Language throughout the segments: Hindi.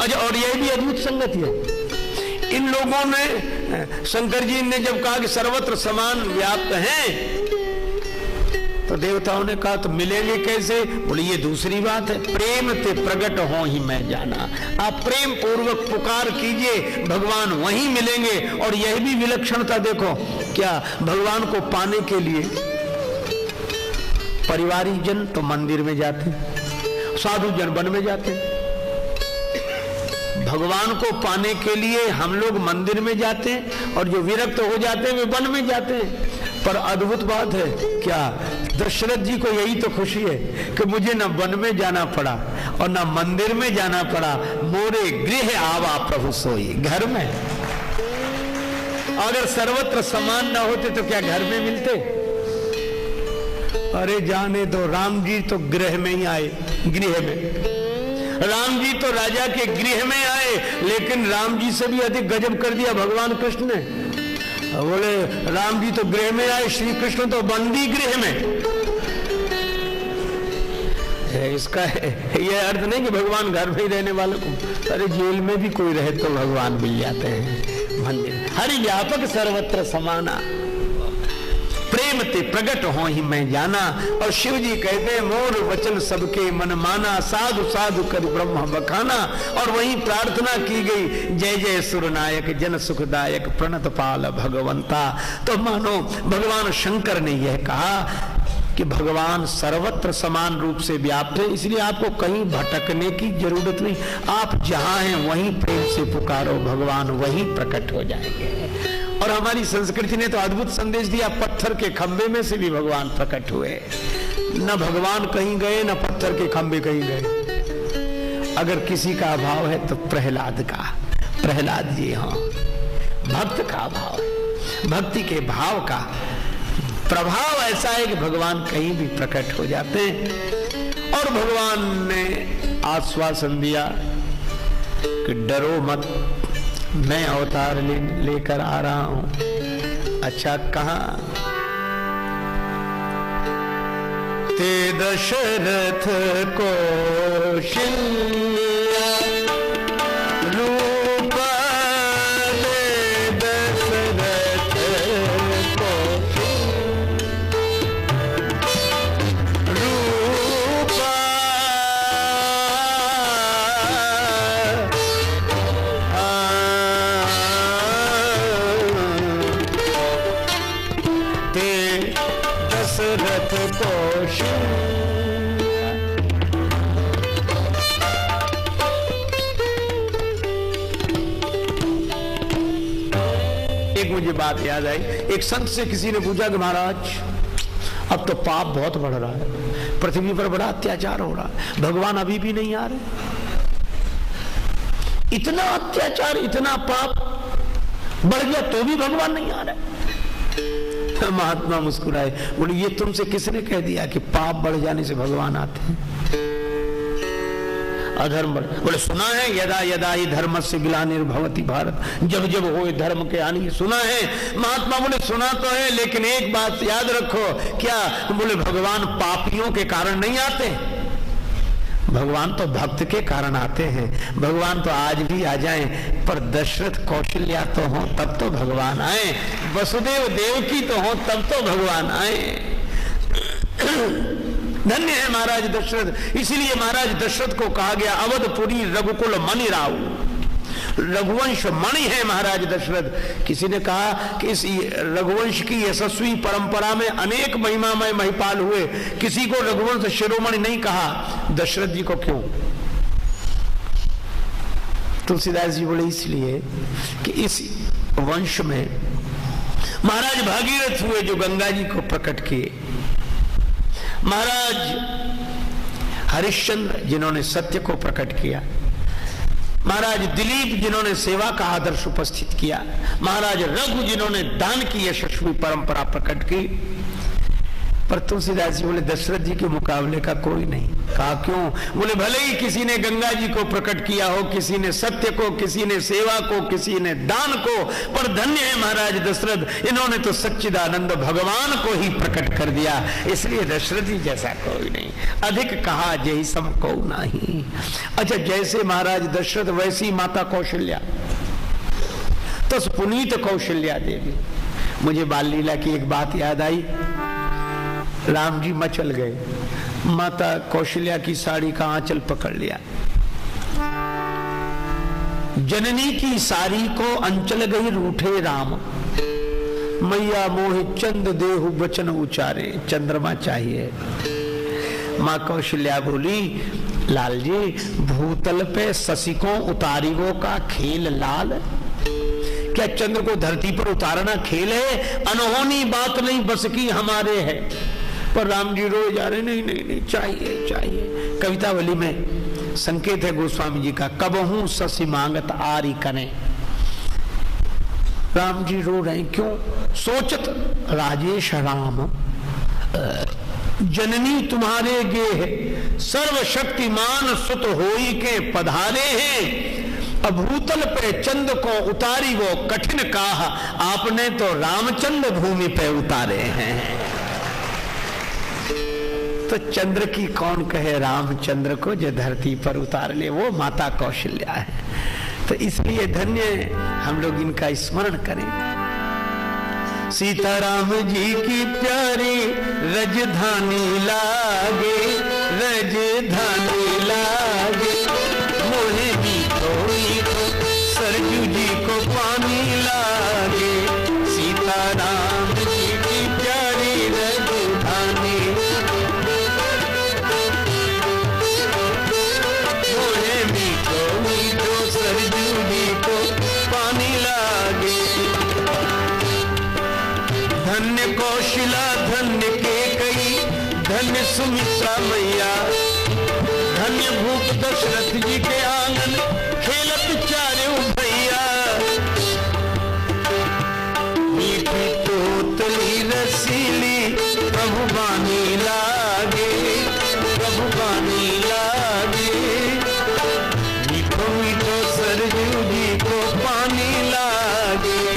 अच्छा, और यह भी अद्भुत संगति है। इन लोगों ने, शंकर जी ने जब कहा कि सर्वत्र समान व्याप्त हैं, तो देवताओं ने कहा तो मिलेंगे कैसे? बोले ये दूसरी बात है, प्रेम ते प्रकट हो ही मैं जाना। आप प्रेम पूर्वक पुकार कीजिए, भगवान वहीं मिलेंगे। और यह भी विलक्षणता देखो, क्या भगवान को पाने के लिए परिवारिक जन तो मंदिर में जाते, साधु जन वन में जाते। भगवान को पाने के लिए हम लोग मंदिर में जाते हैं, और जो विरक्त हो जाते हैं वे वन में जाते हैं। पर अद्भुत बात है, क्या दशरथ जी को यही तो खुशी है कि मुझे न वन में जाना पड़ा और न मंदिर में जाना पड़ा, मोरे गृह आवा प्रभु सोई, घर में। अगर सर्वत्र समान न होते तो क्या घर में मिलते? अरे जाने दो, राम जी तो गृह में ही आए, गृह में। राम जी तो राजा के गृह में आए, लेकिन राम जी से भी अधिक गजब कर दिया भगवान कृष्ण ने। बोले राम जी तो गृह में आए, श्री कृष्ण तो बंदी गृह में। इसका ये अर्थ नहीं कि भगवान घर में ही रहने वालों को, अरे जेल में भी कोई रहे तो भगवान मिल जाते हैं मंदिर। हरि व्यापक सर्वत्र समाना, प्रेम ते प्रगट हो ही मैं जाना। और शिव जी कहते हैं मोर वचन सबके मन माना, साधु साधु कर ब्रह्म बखाना। और वहीं प्रार्थना की गई, जय जय सुरनायक जन सुखदायक प्रणत पाल भगवंता। तो मानो भगवान शंकर ने यह कहा कि भगवान सर्वत्र समान रूप से व्याप्त है, इसलिए आपको कहीं भटकने की जरूरत नहीं। आप जहां हैं वहीं प्रेम से पुकारो, भगवान वहीं प्रकट हो जाएंगे। और हमारी संस्कृति ने तो अद्भुत संदेश दिया, पत्थर के खंबे में से भी भगवान प्रकट हुए। न भगवान कहीं गए, न पत्थर के खंबे कहीं गए। अगर किसी का अभाव है तो प्रहलाद का, प्रहलाद जी, हाँ, भक्त का अभाव है। भक्ति के भाव का प्रभाव ऐसा है कि भगवान कहीं भी प्रकट हो जाते हैं। और भगवान ने आश्वासन दिया कि डरो मत, मैं अवतार लेकर आ रहा हूं। अच्छा, कहां? ते दशरथ कौशल्या रूप ते दशरथ मुझे बात याद आई। एक संत से किसी ने पूछा कि महाराज अब तो पाप बहुत बढ़ रहा है, पृथ्वी पर बड़ा अत्याचार हो रहा है, भगवान अभी भी नहीं आ रहे? इतना अत्याचार, इतना पाप बढ़ गया तो भी भगवान नहीं आ रहे? महात्मा मुस्कुराए, बोले ये तुमसे किसने कह दिया कि पाप बढ़ जाने से भगवान आते हैं? अधर्म बढ़, बोले सुना है यदा यदा ही धर्म से ग्लानिर्भवति भारत, जब जब होए धर्म के हानि, सुना है। महात्मा बोले सुना तो है, लेकिन एक बात याद रखो। क्या? बोले भगवान पापियों के कारण नहीं आते, भगवान तो भक्त के कारण आते हैं। भगवान तो आज भी आ जाएं, पर दशरथ कौशल्या तो हो तब तो भगवान आए, वसुदेव देवकी तो हो तब तो भगवान आए। धन्य है महाराज दशरथ। इसीलिए महाराज दशरथ को कहा गया अवधपुरी रघुकुल मणि राव, रघुवंश मणि है महाराज दशरथ। किसी ने कहा कि इस रघुवंश की यशस्वी परंपरा में अनेक महिमामय महिपाल हुए, किसी को रघुवंश शिरोमणि नहीं कहा, दशरथ जी को क्यों? तुलसीदास जी बोले इसलिए कि इस वंश में महाराज भागीरथ हुए जो गंगा जी को प्रकट किए, महाराज हरिश्चंद्र जिन्होंने सत्य को प्रकट किया, महाराज दिलीप जिन्होंने सेवा का आदर्श उपस्थित किया, महाराज रघु जिन्होंने दान की यशस्वी परंपरा प्रकट की, पर तुलसीदास जी बोले दशरथ जी के मुकाबले का कोई नहीं। कहा क्यों? बोले भले ही किसी ने गंगा जी को प्रकट किया हो, किसी ने सत्य को, किसी ने सेवा को, किसी ने दान को, पर धन्य है महाराज दशरथ, इन्होंने तो सच्चिदानंद भगवान को ही प्रकट कर दिया, इसलिए दशरथ जी जैसा कोई नहीं। अधिक कहा जय सम को नहीं। अच्छा, जैसे महाराज दशरथ वैसी माता कौशल्या, तो पुनीत कौशल्या देवी। मुझे बाल लीला की एक बात याद आई। राम जी मचल गए, माता कौशल्या की साड़ी का आंचल पकड़ लिया। जननी की साड़ी को अंचल गई रूठे राम, मैया मोहि चंद देहु वचन उचारे। चंद्रमा चाहिए। माँ कौशल्या बोली, लाल जी भूतल पे ससिकों उतारिवों का खेल लाल। क्या चंद्र को धरती पर उतारना खेल है? अनहोनी बात नहीं बस की हमारे है। पर राम जी रो जा रहे, नहीं नहीं नहीं, चाहिए चाहिए। कवितावली में संकेत है गोस्वामी जी का, कबहू ससी मांगत आरी करें। राम जी रो रहे, क्यों? सोचत राजेश राम जननी तुम्हारे गे है, सर्वशक्तिमान सुत होई के पधारे हैं। अभूतल पे चंद को उतारी वो कठिन काह, आपने तो रामचंद्र भूमि पे उतारे हैं। तो चंद्र की कौन कहे रामचंद्र को, जो धरती पर उतार ले, वो माता कौशल्या है। तो इसलिए धन्य हम लोग इनका स्मरण करें। सीताराम जी की प्यारी रजधानी लागे, रजधानी लागे, मोहे मीठो मीठो सरजू जी को पानी लागे। सीताराम जी की प्यारी रजधानी, मोहे मीठो मीठो सरजू जी को पानी लागे। धन्य कौशला धन्य केकई, धन्य सुमित्रा मैया, धन्य भूप दशरथ जी के आंगन खेलत चारे भैया। मीठी तोतली रसीली प्रभु बानी लागे, प्रभु बानी लागे। मीठो मीठो सरजू जी को पानी लागे।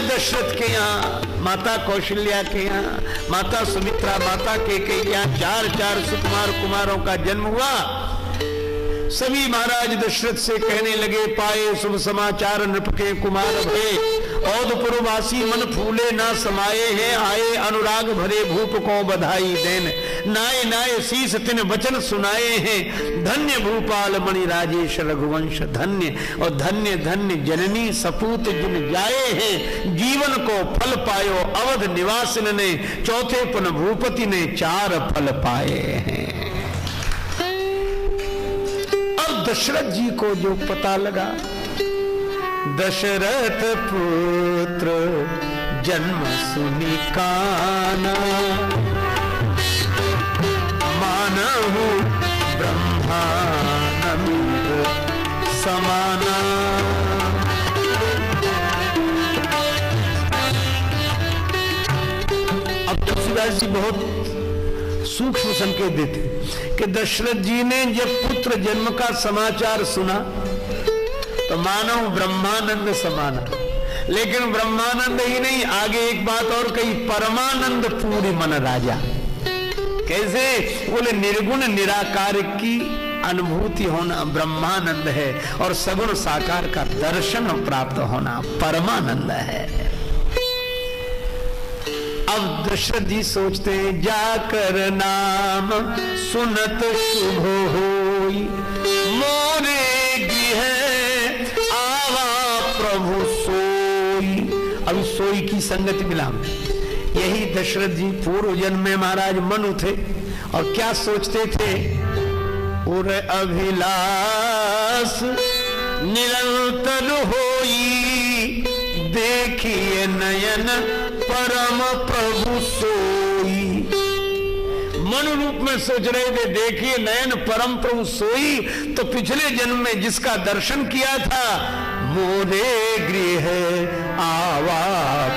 दशरथ के यहाँ, माता कौशल्या के यहाँ, माता सुमित्रा, माता के यहाँ चार सुकुमार कुमारों का जन्म हुआ। सभी महाराज दशरथ से कहने लगे, पाए शुभ समाचार नृप के कुमार भये, औधपुरवासी मन फूले ना समाये हैं, आए अनुराग भरे भूप को बधाई देन। नाये नाये शीस तिन वचन सुनाए हैं, धन्य भूपाल मणि राजेश रघुवंश धन्य। और धन्य धन्य जननी सपूत जिन जाए हैं, जीवन को फल पायो अवध निवासिन ने, चौथे पुन भूपति ने चार फल पाए हैं। अब दशरथ जी को जो पता लगा, दशरथ पुत्र जन्म सुनि काना, मानहु ब्रह्मानंद समाना। अब तुलसीदास जी बहुत सूक्ष्म संकेत देते कि दशरथ जी ने जब पुत्र जन्म का समाचार सुना तो मानव ब्रह्मानंद समाना। लेकिन ब्रह्मानंद ही नहीं, आगे एक बात और कही, परमानंद पूरी मन राजा। कैसे? बोले निर्गुण निराकार की अनुभूति होना ब्रह्मानंद है, और सगुण साकार का दर्शन प्राप्त होना परमानंद है। अब दशरथ जी सोचते हैं, जाकर नाम सुनत शुभ होई, मोरे गृह आवा प्रभु सोई। अब सोई की संगति मिला। यही दशरथ जी पूर्व जन्म में महाराज मनु थे, और क्या सोचते थे? उर अभिलाष निरंतर होई, देखिए नयन परम प्रभु सोई। मन रूप में सोच रहे थे, देखिए नयन परम प्रभु सोई। तो पिछले जन्म में जिसका दर्शन किया था, मोरे गृह आवा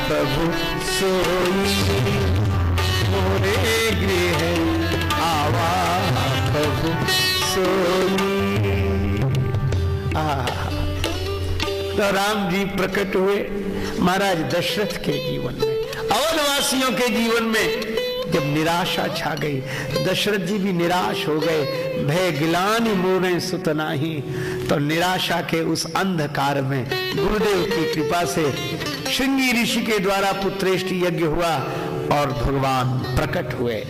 प्रभु सोई, मोरे गृह आवा प्रभु सोई। तो राम जी प्रकट हुए महाराज दशरथ के जीवन में, अवधवासियों के जीवन में जब निराशा छा गई, दशरथ जी भी निराश हो गए। भय गिलानि मोरे सुत नाहि, तो निराशा के उस अंधकार में गुरुदेव की कृपा से श्रृंगी ऋषि के द्वारा पुत्रेष्टि यज्ञ हुआ और भगवान प्रकट हुए।